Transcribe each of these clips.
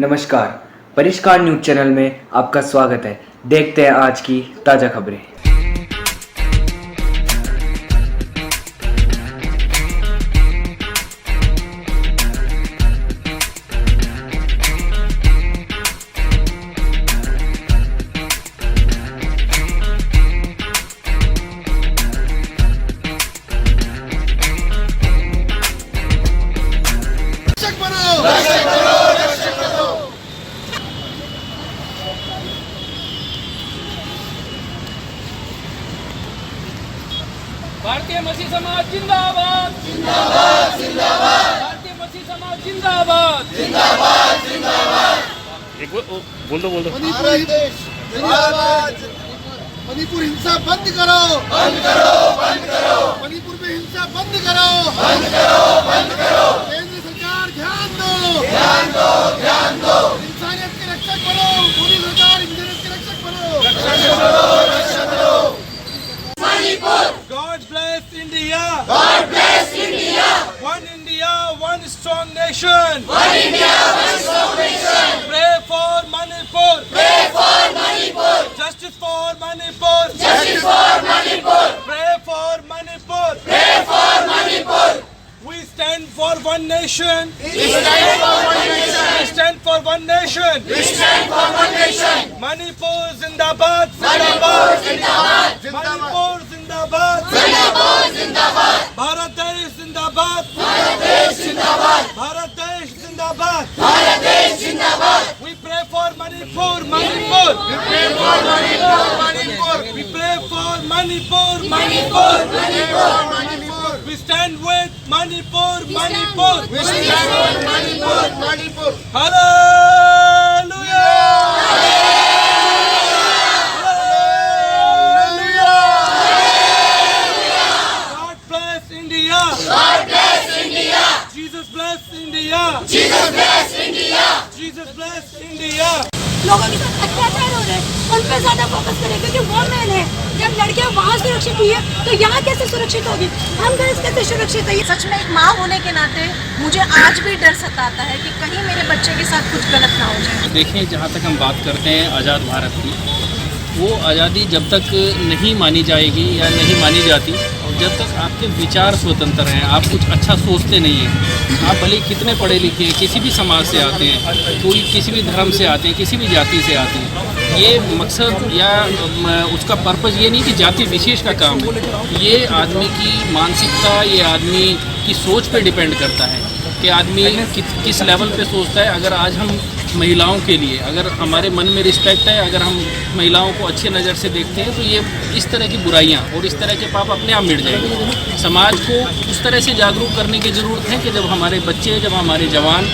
नमस्कार, परिष्कार news channel में आपका स्वागत है। देखते हैं आज की ताज़ा खबरें। भारतीय मसीह समाज जिंदाबाद जिंदाबाद जिंदाबाद। भारतीय मसीह समाज जिंदाबाद जिंदाबाद जिंदाबाद। एक बोल दो जिंदाबाद। मणिपुर हिंसा बंद करो बंद करो बंद करो। मणिपुर में हिंसा बंद करो बंद करो बंद करो। केंद्र सरकार ध्यान दो ध्यान दो ध्यान दो। इंसानियत के रक्षक बनो। मोदी सरकार इंसानियत के रक्षक बनो रक्षा करो रक्षा करो। Manipur. God bless India. God bless India. One India, one strong nation. One India, one strong nation. Pray for Manipur. Pray for Manipur. Justice for Manipur. Justice for Manipur. Pray for Manipur. Pray for Manipur. We stand for one nation. We stand for one nation. We stand for one nation. We stand for one nation. Manipur Zindabad. Manipur Zindabad. Manipur Zindabad. Zindabad Zindabad. Bharat Desh Zindabad. Bharat Desh Zindabad. Bharat Desh Zindabad. Bharat Desh Zindabad. We pray for Manipur, Manipur. We pray for Manipur, Manipur. We pray for Manipur, Manipur, Manipur. Manipur, Manipur. We stand with Manipur, Manipur. We stand for Manipur, Manipur. Hallelujah! Hallelujah! God bless India. God bless India. Jesus bless India. Jesus bless India. Jesus bless India. लोगों के साथ अत्याचार हो रहे हैं, उन पे ज्यादा फोकस करें क्योंकि वो मैन है। जब लड़कियां वहाँ सुरक्षित हुई है तो यहाँ कैसे सुरक्षित होगी, हम गर्ल्स कैसे सुरक्षित है। सच में एक माँ होने के नाते मुझे आज भी डर सताता है कि कहीं मेरे बच्चे के साथ कुछ गलत ना हो जाए। देखिए, जहाँ तक हम बात करते हैं आज़ाद भारत की, वो आज़ादी जब तक नहीं मानी जाएगी या नहीं मानी जाती और जब तक आपके विचार स्वतंत्र हैं, आप कुछ अच्छा सोचते नहीं हैं, आप भले कितने पढ़े लिखे हैं, किसी भी समाज से आते हैं, कोई किसी भी धर्म से आते हैं, किसी भी जाति से आते हैं, ये मकसद या उसका पर्पज़ ये नहीं कि जाति विशेष का काम है। ये आदमी की मानसिकता, ये आदमी की सोच पे डिपेंड करता है कि आदमी किस लेवल पे सोचता है। अगर आज हम महिलाओं के लिए, अगर हमारे मन में रिस्पेक्ट है, अगर हम महिलाओं को अच्छी नज़र से देखते हैं, तो ये इस तरह की बुराइयां और इस तरह के पाप अपने आप मिट जाएंगे। समाज को उस तरह से जागरूक करने की ज़रूरत है कि जब हमारे बच्चे, जब हमारे जवान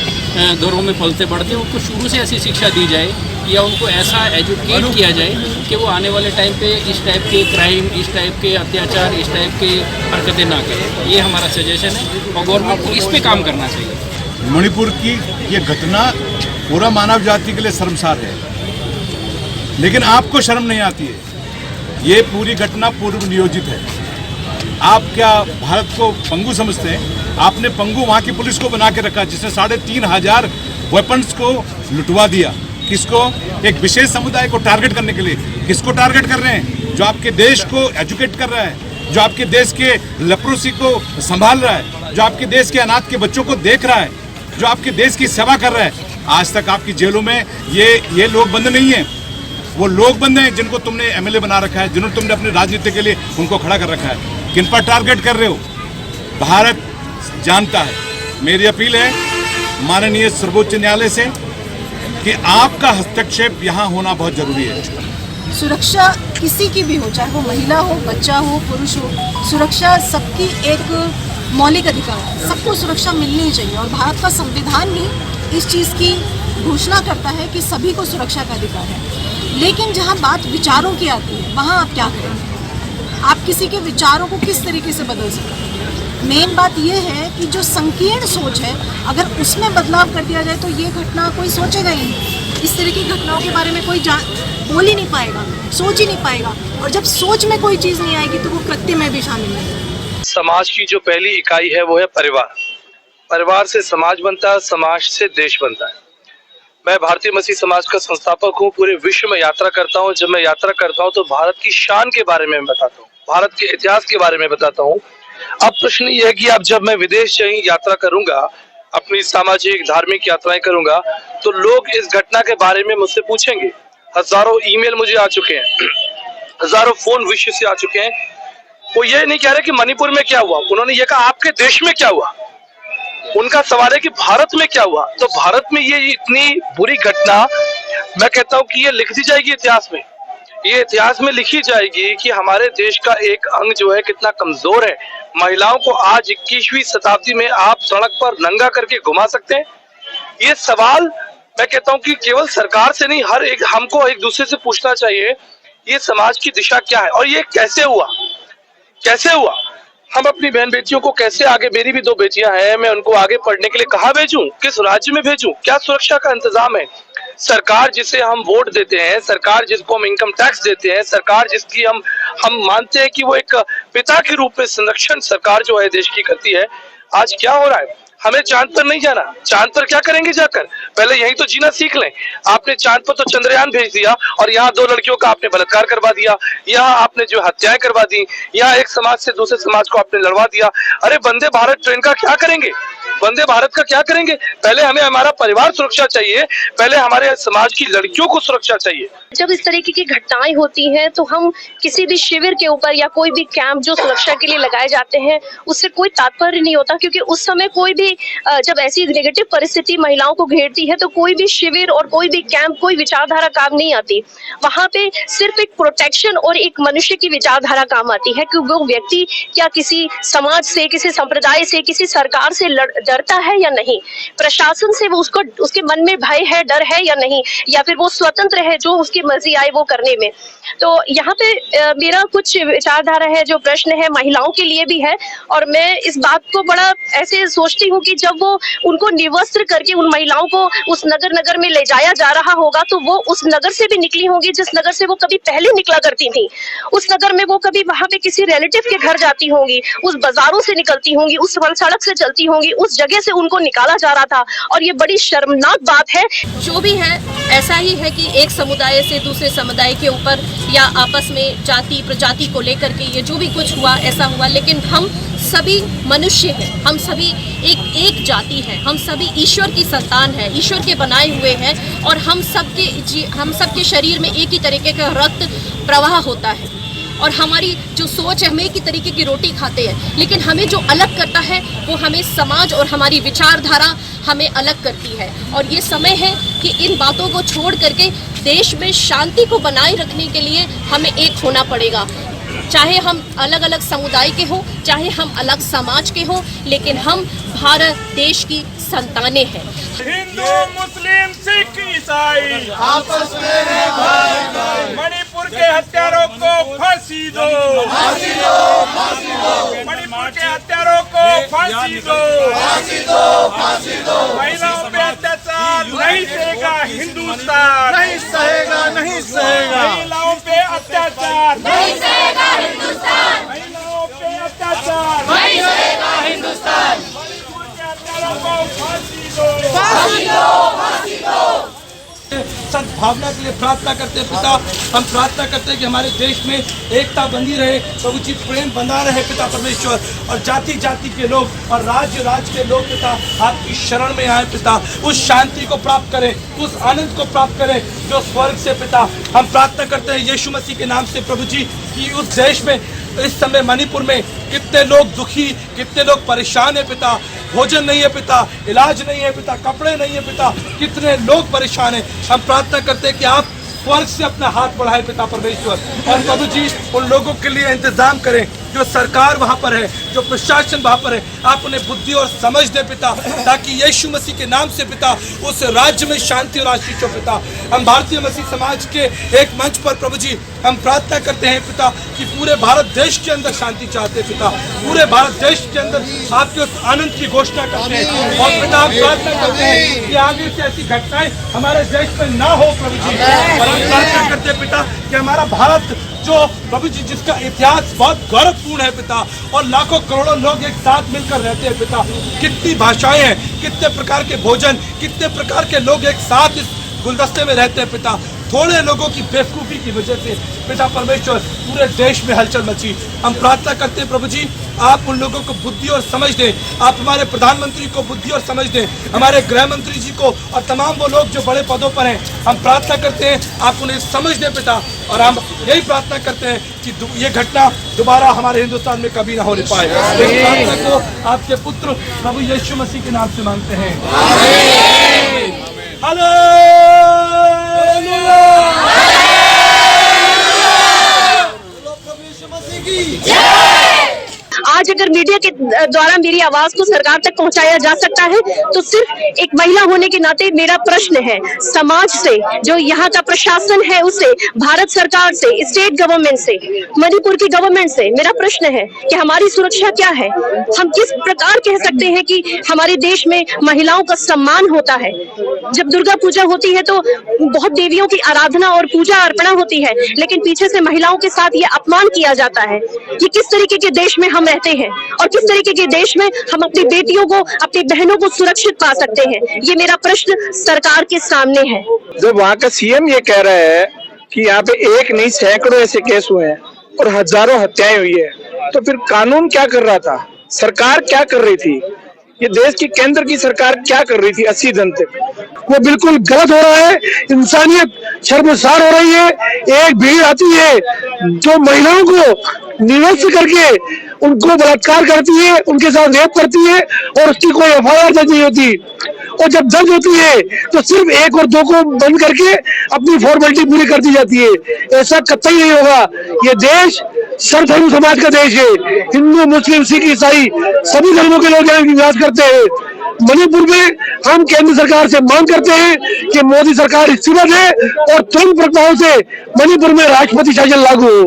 घरों में पलते बढ़ते हैं, उनको शुरू से ऐसी शिक्षा दी जाए या उनको ऐसा एजुकेट किया जाए कि वो आने वाले टाइम पे इस टाइप के क्राइम, इस टाइप के अत्याचार, इस टाइप के हरकतें ना करें। ये हमारा सजेशन है और गवर्नमेंट को इस पर काम करना चाहिए। मणिपुर की ये घटना पूरा मानव जाति के लिए शर्मसार है, लेकिन आपको शर्म नहीं आती है। ये पूरी घटना पूर्व नियोजित है। आप क्या भारत को पंगु समझते हैं? आपने पंगु वहाँ की पुलिस को बना के रखा जिसने 3,500 वेपन्स को लुटवा दिया। किसको? एक विशेष समुदाय को टारगेट करने के लिए। किसको टारगेट कर रहे हैं? जो आपके देश को एजुकेट कर रहा है, जो आपके देश के लेप्रोसी को संभाल रहा है, जो आपके देश के अनाथ के बच्चों को देख रहा है, जो आपके देश की सेवा कर रहा है। आज तक आपकी जेलों में ये लोग बंद नहीं हैं। वो लोग बंद हैं जिनको तुमने एमएलए बना रखा है, जिन्होंने तुमने अपनी राजनीति के लिए उनको खड़ा कर रखा है। किन पर टारगेट कर रहे हो? भारत जानता है। मेरी अपील है माननीय सर्वोच्च न्यायालय से कि आपका हस्तक्षेप यहाँ होना बहुत जरूरी है। सुरक्षा किसी की भी हो, चाहे वो महिला हो, बच्चा हो, पुरुष हो, सुरक्षा सबकी एक मौलिक अधिकार है। सबको सुरक्षा मिलनी चाहिए और भारत का संविधान भी इस चीज़ की घोषणा करता है कि सभी को सुरक्षा का अधिकार है। लेकिन जहाँ बात विचारों की आती है, वहाँ आप क्या करें? आप किसी के विचारों को किस तरीके से बदल सकते हैं? मेन बात यह है कि जो संकीर्ण सोच है, अगर उसमें बदलाव कर दिया जाए तो ये घटना कोई सोचेगा ही नहीं। इस तरह की घटनाओं के बारे में कोई बोल ही नहीं पाएगा, सोच ही नहीं पाएगा। और जब सोच में कोई चीज़ नहीं आएगी तो वो कृत्य में भी शामिल नहीं है। समाज की जो पहली इकाई है वो है परिवार। परिवार से समाज बनता है, समाज से देश बनता है। मैं भारतीय मसीह समाज का संस्थापक हूँ। पूरे विश्व में यात्रा करता हूँ। जब मैं यात्रा करता हूँ तो भारत की शान के बारे में बताता हूँ, भारत के इतिहास के बारे में बताता हूँ। अब प्रश्न ये है कि अब जब मैं विदेश कहीं यात्रा करूंगा, अपनी सामाजिक धार्मिक यात्राएं करूंगा, तो लोग इस घटना के बारे में मुझसे पूछेंगे। हजारों ईमेल मुझे आ चुके हैं, हजारों फोन विश्व से आ चुके हैं। वो ये नहीं कह रहे कि मणिपुर में क्या हुआ, उन्होंने ये कहा आपके देश में क्या हुआ। उनका सवाल है कि भारत में क्या हुआ। तो भारत में ये इतनी बुरी घटना, मैं कहता हूँ कि ये लिख दी जाएगी इतिहास में। ये इतिहास में लिखी जाएगी कि हमारे देश का एक अंग जो है कितना कमजोर है। महिलाओं को आज 21वीं शताब्दी में आप सड़क पर नंगा करके घुमा सकते हैं? ये सवाल मैं कहता हूँ कि केवल सरकार से नहीं, हर एक हमको एक दूसरे से पूछना चाहिए, ये समाज की दिशा क्या है और ये कैसे हुआ, कैसे हुआ। हम अपनी बहन बेटियों को कैसे आगे, मेरी भी 2 बेटियां हैं, मैं उनको आगे पढ़ने के लिए कहाँ भेजूं, किस राज्य में भेजूं, क्या सुरक्षा का इंतजाम है। सरकार जिसे हम वोट देते हैं, सरकार जिसको हम इनकम टैक्स देते हैं, सरकार जिसकी हम मानते हैं कि वो एक पिता के रूप में संरक्षण सरकार जो है देश की करती है, आज क्या हो रहा है। हमें चांद पर नहीं जाना, चांद पर क्या करेंगे जाकर, पहले यही तो जीना सीख लें। आपने चांद पर तो चंद्रयान भेज दिया और यहाँ 2 लड़कियों का आपने बलात्कार करवा दिया, यहाँ आपने जो हत्याएं करवा दी, यहाँ एक समाज से दूसरे समाज को आपने लड़वा दिया। अरे वंदे भारत ट्रेन का क्या करेंगे, वंदे भारत का क्या करेंगे। पहले हमें हमारा परिवार सुरक्षा चाहिए, पहले हमारे समाज की लड़कियों को सुरक्षा चाहिए। जब इस तरीके की घटनाएं होती हैं तो हम किसी भी शिविर के ऊपर या कोई भी कैंप जो सुरक्षा के लिए लगाए जाते हैं उससे कोई तात्पर्य नहीं होता, क्योंकि उस समय कोई भी जब ऐसी नेगेटिव परिस्थिति महिलाओं को घेरती है तो कोई भी शिविर और कोई भी कैंप, कोई विचारधारा काम नहीं आती। वहां पे सिर्फ एक प्रोटेक्शन और एक मनुष्य की विचारधारा काम आती है कि वो व्यक्ति क्या किसी समाज से, किसी संप्रदाय से, किसी सरकार से डरता है या नहीं, प्रशासन से वो उसके मन में भय है, डर है या नहीं, या फिर वो स्वतंत्र है जो उसकी मर्जी आए वो करने में। तो यहाँ पे मेरा कुछ विचारधारा है, जो प्रश्न है महिलाओं के लिए भी है, और मैं इस बात को बड़ा ऐसे सोचती हूँ कि जब वो उनको निवस्त्र करके उन महिलाओं को उस नगर में ले जाया जा रहा होगा तो वो उस नगर से भी निकली होंगी जिस नगर से वो कभी पहले निकला करती थी। उस नगर में वो कभी वहां पे किसी रिलेटिव के घर जाती होंगी, उस बाजारों से निकलती होंगी, उस सड़क से चलती होंगी, उस जगह से उनको निकाला जा रहा था। और ये बड़ी शर्मनाक बात है। जो भी है ऐसा ही है कि एक समुदाय से दूसरे समुदाय के ऊपर या आपस में जाति प्रजाति को लेकर के ये जो भी कुछ हुआ ऐसा हुआ, लेकिन हम सभी मनुष्य हैं, हम सभी एक जाति है, हम सभी ईश्वर की संतान है, ईश्वर के बनाए हुए हैं, और हम सबके शरीर में एक ही तरीके का रक्त प्रवाह होता है और हमारी जो सोच है, हम एक ही तरीके की रोटी खाते हैं, लेकिन हमें जो अलग करता है वो हमें समाज और हमारी विचारधारा हमें अलग करती है। और ये समय है कि इन बातों को छोड़ करके देश में शांति को बनाए रखने के लिए हमें एक होना पड़ेगा। चाहे हम अलग अलग समुदाय के हों, चाहे हम अलग समाज के हों, लेकिन हम भारत देश की संतानें हैं। हिंदू मुस्लिम सिख ईसाई आपस में हैं भाई भाई। मणिपुर के हत्यारों को फांसी दो, फांसी दो, फांसी दो। मणिपुर के हत्यारों को फांसी दो, फांसी दो, फांसी दो। महिलाओं पे अत्याचार नहीं सहेगा हिंदुस्तान, नहीं सहेगा, नहीं सहेगा। महिलाओं पे अत्याचार नहीं सहेगा हिंदुस्तान, महिलाओं पे अत्याचार नहीं सहेगा हिंदुस्तान। मणिपुर के हत्यारों को फांसी दो, फांसी दो, फांसी दो। सद्भावना के लिए प्रार्थना करते हैं पिता। हम प्रार्थना करते हैं कि हमारे देश में एकता बनी रहे, प्रभु जी प्रेम बना रहे पिता परमेश्वर, और जाति जाति के लोग और राज्य के लोग पिता आपकी शरण में आए पिता। उस शांति को प्राप्त करें, उस आनंद को प्राप्त करें जो स्वर्ग से पिता। हम प्रार्थना करते हैं यीशु मसीह के नाम से प्रभु जी कि उस देश में इस समय मणिपुर में कितने लोग दुखी, कितने लोग परेशान है पिता, भोजन नहीं है पिता, इलाज नहीं है पिता, कपड़े नहीं है पिता, कितने लोग परेशान हैं। हम प्रार्थना करते हैं कि आप स्वर्ग से अपना हाथ बढ़ाए पिता परमेश्वर, और प्रभु जी उन लोगों के लिए इंतजाम करें जो सरकार वहाँ पर है, जो प्रशासन वहाँ पर है, आप उन्हें बुद्धि और समझ दे पिता, ताकि यीशु मसीह के नाम से पिता उस राज्य में शांति और आशीष हो पिता। हम भारतीय मसीह समाज के एक मंच पर प्रभु जी हम प्रार्थना करते हैं पिता कि पूरे भारत देश के अंदर शांति चाहते हैं पिता, पूरे भारत देश के अंदर आपके उस आनंद की घोषणा करते हैं, और पिता हम प्रार्थना करते हैं कि आगे से ऐसी घटनाएं हमारे देश में ना हो प्रभु जी। और हम प्रार्थना करते करते हैं पिता कि हमारा भारत जो प्रभु जी जिसका इतिहास बहुत गौरवपूर्ण है पिता, और लाखों करोड़ों लोग एक साथ मिलकर रहते हैं पिता। कितनी भाषाएं हैं, कितने प्रकार के भोजन, कितने प्रकार के लोग एक साथ इस गुलदस्ते में रहते हैं पिता। थोड़े लोगों की बेवकूफ़ी की वजह से पिता परमेश्वर पूरे देश में हलचल मची। हम प्रार्थना करते हैं प्रभु जी आप उन लोगों को बुद्धि और समझ दें, आप हमारे प्रधानमंत्री को बुद्धि और समझ दें, हमारे गृह मंत्री जी को और तमाम वो लोग जो बड़े पदों पर हैं। हम प्रार्थना करते हैं आप उन्हें समझ दें पिता, और हम यही प्रार्थना करते हैं कि ये घटना दोबारा हमारे हिंदुस्तान में कभी ना हो पाए। इस प्रार्थना को आपके पुत्र प्रभु यीशु मसीह के नाम से मांगते हैं। आज अगर मीडिया के द्वारा मेरी आवाज को सरकार तक पहुंचाया जा सकता है तो सिर्फ एक महिला होने के नाते मेरा प्रश्न है समाज से, जो यहाँ का प्रशासन है उससे, भारत सरकार से, स्टेट गवर्नमेंट से, मणिपुर की गवर्नमेंट से मेरा प्रश्न है कि हमारी सुरक्षा क्या है। हम किस प्रकार कह सकते हैं कि हमारे देश में महिलाओं का सम्मान होता है। जब दुर्गा पूजा होती है तो बहुत देवियों की आराधना और पूजा अर्पणा होती है, लेकिन पीछे से महिलाओं के साथ ये अपमान किया जाता है। ये किस तरीके के देश में हम रहते हैं और किस तरीके के देश में हम अपनी बेटियों को, अपनी बहनों को सुरक्षित पा सकते हैं, ये मेरा प्रश्न सरकार के सामने है। जब वहाँ का सीएम ये कह रहा है कि यहाँ पे एक नहीं सैकड़ों ऐसे केस हुए हैं और हजारों हत्याएं हुई है, तो फिर कानून क्या कर रहा था, सरकार क्या कर रही थी, ये देश की केंद्र की सरकार क्या कर रही थी 80 दिन तक? वो बिल्कुल गलत हो रहा है। इंसानियत शर्मसार हो रही है। एक भीड़ आती है जो महिलाओं को निरस्त करके उनको बलात्कार करती है, उनके साथ रेप करती है और उसकी कोई एफआईआर दर्ज नहीं होती, और जब दर्ज होती है तो सिर्फ 1 और 2 को बंद करके अपनी फॉर्मेलिटी पूरी कर दी जाती है। ऐसा कतई नहीं होगा। ये देश सर्वधर्म समाज का देश है। हिंदू, मुस्लिम, सिख, ईसाई सभी धर्मों के लोग यहाँ निवास करते हैं। मणिपुर में हम केंद्र सरकार से मांग करते हैं कि मोदी सरकार इस्तीफा दे और तुरंत प्रभाव से मणिपुर में राष्ट्रपति शासन लागू हो।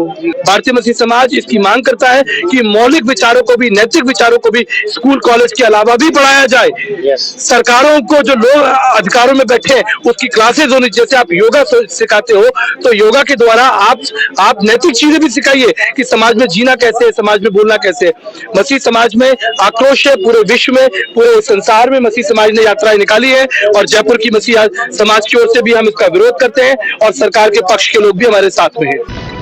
भारतीय मसीह समाज इसकी मांग करता है कि मौलिक विचारों को भी, नैतिक विचारों को भी स्कूल कॉलेज के अलावा भी पढ़ाया जाए। सरकारों को जो लोग अधिकारों में बैठे हैं उसकी क्लासेज होनी, जैसे आप योगा सिखाते हो तो योगा के द्वारा आप नैतिक चीजें भी सिखाइए कि समाज में जीना कैसे है, समाज में बोलना कैसे है। मसीह समाज में आक्रोश है, पूरे विश्व में, पूरे संसार में मसीह समाज ने यात्राएं निकाली है और जयपुर की मसीह समाज की ओर से भी हम इसका विरोध करते हैं और सरकार के पक्ष के लोग भी हमारे साथ में हैं।